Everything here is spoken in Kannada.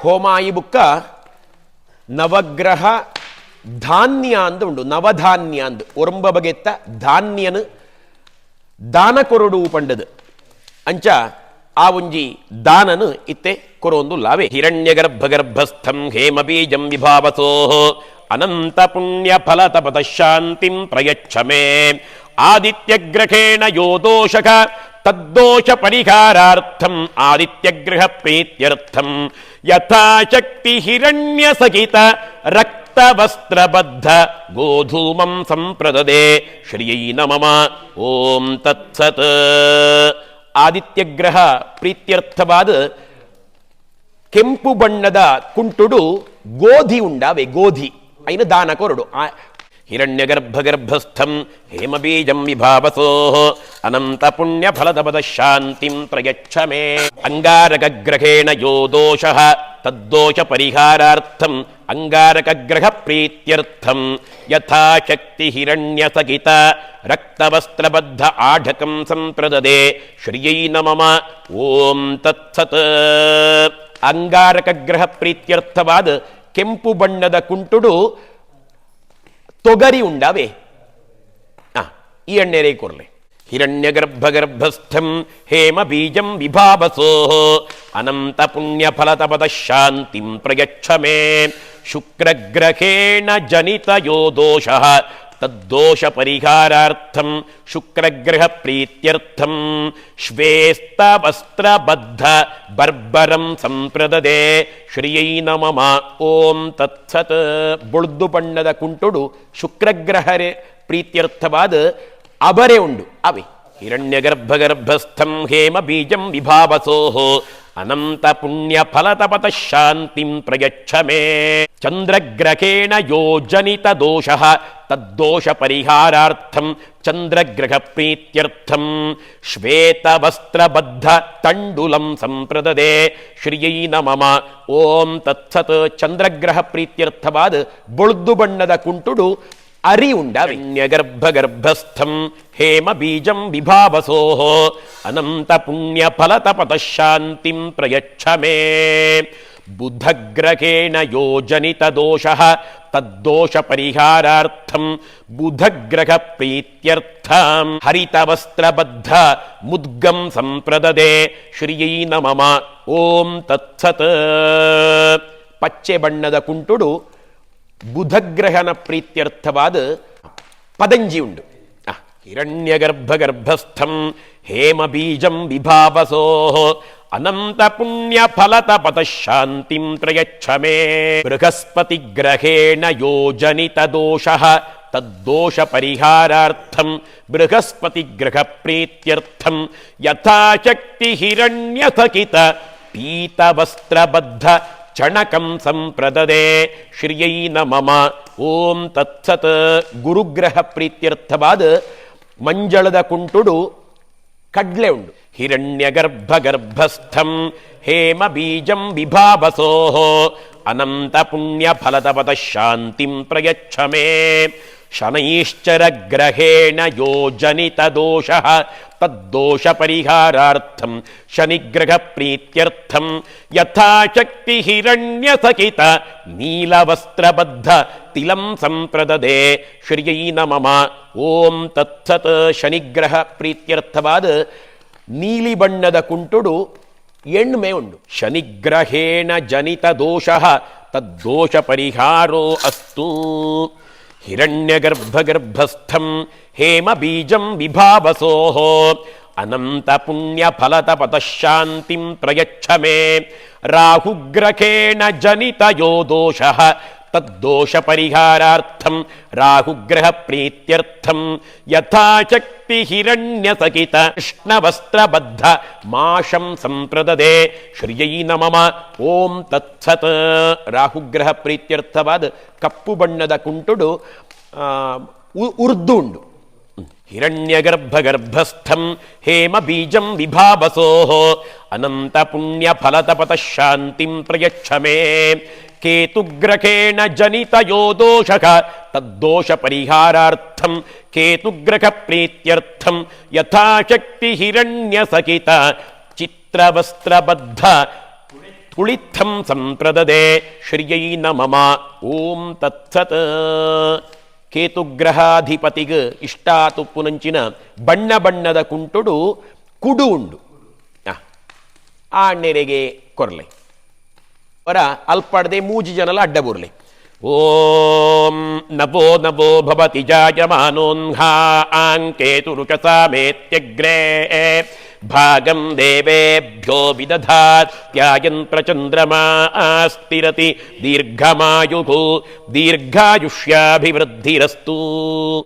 ಹೋಮ ಈ ಬುಕ್ಕ ನವಗ್ರಹ ಧಾನ್ಯ ಅಂದು ಉಂಡು. ನವಧಾನ್ಯ ಅಂದು ಒರಂಬ ಬಗೆತ್ತ ಧಾನ್ಯನು ದಾನ ಕೊರಡು ಪಂಡದು ಅಂಚ ಆ ಒಂಜಿ ದಾನನು ಇತ್ತೆ ಕೊರೊಂದು ಲಾವೆ. ಹಿರಣ್ಯ ಗರ್ಭಸ್ಥಂ ಹೇಮ ಬೀಜಂ ವಿಭಾವಸೋ ಅನಂತ ಪುಣ್ಯ ಫಲತಪದ ಶಾಂತಿಂ ಪ್ರಯಚ್ಛ ಮೇ. ಆದಿತ್ಯಗ್ರಹೇಣ ಯೋ ದೋಷಕ ತದ್ದೋಷ ಪರಿಹಾರಾರ್ಥಂ ಆದಿತ್ಯಗ್ರಹ ಪ್ರೀತ್ಯರ್ಥಂ ಯಥಾಶಕ್ತಿ ಹಿರಣ್ಯ ಸಹಿತ ರಕ್ತವಸ್ತ್ರಬದ್ಧ ಗೋಧೂಮಂ ಸಂಪ್ರದದೆ ಶ್ರೀಯೈ ನಮಃ. ಓಂ ತತ್ಸತ್. ಆದಿತ್ಯಗ್ರಹ ಪ್ರೀತ್ಯರ್ಥವಾದ ಕೆಂಪು ಬಣ್ಣದ ಕುಂಟುಡು ಗೋಧಿ ಉಂಡಾವೆ. ಗೋಧಿ ಐನ ದಾನ ಕೊರಡು. ಹಿರಣ್ಯ ಗರ್ಭಸ್ಥಂ ಹೇಮ ಬೀಜಂ ವಿಭಾವಸೋ ಅನಂತ ಪುಣ್ಯ ಫಲದಪದ ಶಾಂತಿಂ ಪ್ರಯಚ್ಛ ಮೇ. ಅಂಗಾರಕ ಗ್ರಹೇಣ ಯೋ ದೋಷಃ ತದ್ದೋಷ ಪರಿಹಾರಾರ್ಥಂ ಅಂಗಾರಕ ಗ್ರಹ ಪ್ರೀತ್ಯರ್ಥಂ ಯಥಾಶಕ್ತಿ ಹಿರಣ್ಯ ಸಹಿತ ರಕ್ತವಸ್ತ್ರಬದ್ಧ ಆಢಕಂ ಸಂಪ್ರದದೆ ಶ್ರೀಯೈ ನಮಃ. ಓಂ ತತ್ಸತ್. ಅಂಗಾರಕ ಗ್ರಹ ಪ್ರೀತ್ಯರ್ಥವಾದ ಕೆಂಪು ಬಣ್ಣದ ಕುಂಟುಡು ತೊಗರಿ ಉಂಡಾವೆ. ಈ ಎಣ್ಣೆರೇ ಕೊರ್ಲೆ. ಹಿರಣ್ಯ ಗರ್ಭಸ್ಥಂ ಹೇಮ ಬೀಜಂ ವಿಭಾವಸೋ ಅನಂತ ಪುಣ್ಯ ಫಲತಪದ ಶಾಂತಿಂ ಪ್ರಯಚ್ಛ ಮೇ. ಶುಕ್ರಗ್ರಹೇಣ ಜನಿತ ಯೋ ದೋಷಃ ತದ್ದೋಷ ಪರಿಹಾರಾರ್ಥಂ ಶುಕ್ರಗ್ರಹ ಪ್ರೀತ್ಯರ್ಥಂ ಶ್ವೇಸ್ತ ವಸ್ತ್ರಬದ್ಧ ಬರ್ಬರಂ ಸಂಪ್ರದದೆ ಶ್ರೀಯೈ ನಮಃ. ಓಂ ತತ್ಸತ್. ಬುಳ್ದು ಬಣ್ಣದ ಕುಂಟುಡು ಶುಕ್ರಗ್ರಹ ಪ್ರೀತ್ಯರ್ಥವಾದ ಅಬರೆ ಉಂಡು ಅವೆ. ಹಿರಣ್ಯ ಗರ್ಭಸ್ಥಂ ಹೇಮ ಬೀಜಂ ವಿಭಾವಸೋ ಅನಂತ ಪುಣ್ಯ ಫಲತಪದ ಶಾಂತಿಂ ಪ್ರಯಚ್ಛ ಮೇ. ಚಂದ್ರಗ್ರಹೇಣ ಯೋ ಜನಿತ ದೋಷಃ ತದ್ದೋಷ ಪರಿಹಾರಾರ್ಥಂ ಚಂದ್ರಗ್ರಹ ಪ್ರೀತ್ಯರ್ಥಂ ಶ್ವೇತ ವಸ್ತ್ರಬದ್ಧ ತಂಡುಲಂ ಸಂಪ್ರದದೆ ಶ್ರೀಯೈ ನಮಃ. ಓಂ ತತ್ಸತ್. ಚಂದ್ರಗ್ರಹ ಪ್ರೀತ್ಯರ್ಥವಾದ ಬೊಳ್ದು ಬಣ್ಣದ ಕುಂಟುಡು ಅರಿ ಉಂಡಾವೆ. ಗರ್ಭಸ್ಥಂ ಹೇಮ ಬೀಜಂ ವಿಭಾವಸೋ ಅನಂತ ಪುಣ್ಯ ಫಲತಪದ ಶಾಂತಿಂ ಪ್ರಯಚ್ಛ ಮೇ. ಬುಧಗ್ರಹೇಣ ಯೋ ಜನಿತ ದೋಷಃ ತದ್ದೋಷ ಪರಿಹಾರಾರ್ಥಂ ಬುಧಗ್ರಹ ಪ್ರೀತ್ಯರ್ಥಂ ಹರಿತವಸ್ತ್ರಬದ್ಧ ಮುದ್ಗಂ ಸಂಪ್ರದದೆ ಶ್ರೀಯೈ ನಮಃ. ಓಂ ತತ್ಸತ್. ಪಚ್ಚೆ ಬಣ್ಣದ ಕುಂಟುಡು ಬುಧಗ್ರಹನ ಪ್ರೀತ್ಯರ್ಥವಾದ ಪದಂಜಿ ಉಂಡು. ಹಿರಣ್ಯ ಗರ್ಭಸ್ಥಂ ಹೇಮ ಬೀಜಂ ವಿಭಾವಸೋ ಅನಂತ ಪುಣ್ಯ ಫಲತಪದ ಶಾಂತಿಂ ಪ್ರಯಚ್ಛ ಮೇ. ಬೃಹಸ್ಪತಿ ಗ್ರಹೇಣ ಯೋ ಜನಿತ ದೋಷಃ ತದ್ದೋಷ ಪರಿಹಾರಾರ್ಥಂ ಬೃಹಸ್ಪತಿ ಗ್ರಹ ಪ್ರೀತ್ಯರ್ಥಂ ಯಥಾಶಕ್ತಿ ಹಿರಣ್ಯ ಸಹಿತ ಪೀತವಸ್ತ್ರಬದ್ಧ ಚಣಕಂ ಸಂಪ್ರದದೆ ಶ್ರೀಯೈ ನಮಃ. ಓಂ ತತ್ಸತ್. ಗುರುಗ್ರಹ ಪ್ರೀತ್ಯರ್ಥವಾದ ಮಂಜಳದ ಕುಂಟುಡು ಕಡ್ಲೆ ಉಂಡು. ಹಿರಣ್ಯ ಗರ್ಭಸ್ಥಂ ಹೇಮ ಬೀಜಂ ವಿಭಾವಸೋ ಅನಂತ ಪುಣ್ಯ ಫಲತಪದ ಶಾಂತಿಂ ಪ್ರಯಚ್ಛ ಮೇ. ಶನೈಶ್ಚರ ಗ್ರಹೇಣ ಯೋ ಜನಿತ ದೋಷಃ ತದ್ದೋಷ ಪರಿಹಾರಾರ್ಥಂ ಶನಿಗ್ರಹ ಪ್ರೀತ್ಯರ್ಥಂ ಯಥಾಶಕ್ತಿ ಹಿರಣ್ಯ ಸಹಿತ ನೀಲವಸ್ತ್ರಬದ್ಧ ತಿಲಂ ಸಂಪ್ರದದೆ ಶ್ರೀಯೈ ನಮಃ. ಓಂ ತತ್ಸತ್. ಶನಿಗ್ರಹ ಪ್ರೀತ್ಯರ್ಥವಾದ ನೀಲಿ ಬಣ್ಣದ ಕುಂಟುಡು ಎಣ್ಮೆ ಉಂಡು. ಶನಿಗ್ರಹೇಣ ಜನಿತ ದೋಷಃ ತದ್ದೋಷ ಪರಿಹಾರೋ ಅಸ್ತು. ಹಿರಣ್ಯ ಗರ್ಭಸ್ಥಂ ಹೇಮ ಬೀಜಂ ವಿಭಾವಸೋ ಅನಂತ ಪುಣ್ಯ ಫಲತಪದ ಶಾಂತಿಂ ಪ್ರಯಚ್ಛ ಮೇ. ರಾಹುಗ್ರಹೇಣ ಜನಿತ ಯೋ ದೋಷಃ ತದ್ದೋಷ ಪರಿಹಾರಾರ್ಥಂ ರಾಹುಗ್ರಹ ಪ್ರೀತ್ಯರ್ಥಂ ಯಥಾಶಕ್ತಿ ಹಿರಣ್ಯ ಸಹಿತ ಕೃಷ್ಣವಸ್ತ್ರಬದ್ಧ ಮಾಶಂ ಸಂಪ್ರದದೆ ಶ್ರೀಯೈ ನಮಃ. ಓಂ ತತ್ಸತ್. ರಾಹುಗ್ರಹ ಪ್ರೀತ್ಯರ್ಥವಾದ ಕಪ್ಪು ಬಣ್ಣದ ಕುಂಟುಡು ಉರ್ದು ಉಂಡು. ಹಿರಣ್ಯ ಗರ್ಭಸ್ಥಂ ಹೇಮ ಬೀಜಂ ವಿಭಾವಸೋ ಅನಂತ ಪುಣ್ಯ ಫಲತಪದ ಶಾಂತಿಂ ಪ್ರಯಚ್ಛ ಮೇ. ಕೇತುಗ್ರಹೇಣ ಜನಿತ ಯೋ ದೋಷಃ ತದ್ದೋಷ ಪರಿಹಾರಾರ್ಥಂ ಕೇತುಗ್ರಹ ಪ್ರೀತ್ಯರ್ಥಂ ಯಥಾಶಕ್ತಿ ಹಿರಣ್ಯ ಸಹಿತ ಚಿತ್ರವಸ್ತ್ರಬದ್ಧ ಉಳಿತ್ಥಂ ಸಂಪ್ರದದೆ ಶ್ರಿಯೈ ನಮಮ ಓಂ ತತ್ಸತ್. ಕೇತುಗ್ರಹಾಧಿಪತಿಗೆ ಇಷ್ಟಾತು ಪುನಂಚಿನ ಬಣ್ಣ ಬಣ್ಣದ ಕುಂಟುಡು ಕುಡು ಉಂಡು ಆಣ್ಣೆರೆಗೆ ಕೊರ್ಲೆ ಅವರ ಅಲ್ಪಡದೆ ಮೂಜಿ ಜನಲ ಅಡ್ಡ ಬುರ್ಲೆ. ಓಂ ನಭೋ ನಭೋ ಭವತಿ ಜಾಯಮಾನೋನ್ಹಾ ಆಂಕೇತುರುಚಸಾ ಮೇತ್ಯಗ್ರೇ ಭಾಗಂ ದೇವೇಭ್ಯೋ ವಿದಧಾತ್ಯಾಯಂತ್ರ ಚಂದ್ರಮಾ ಸ್ಥಿರತಿ ದೀರ್ಘಮಾಯುಃ ದೀರ್ಘಾಯುಷ್ಯಾಭಿವೃದ್ಧಿರಸ್ತು.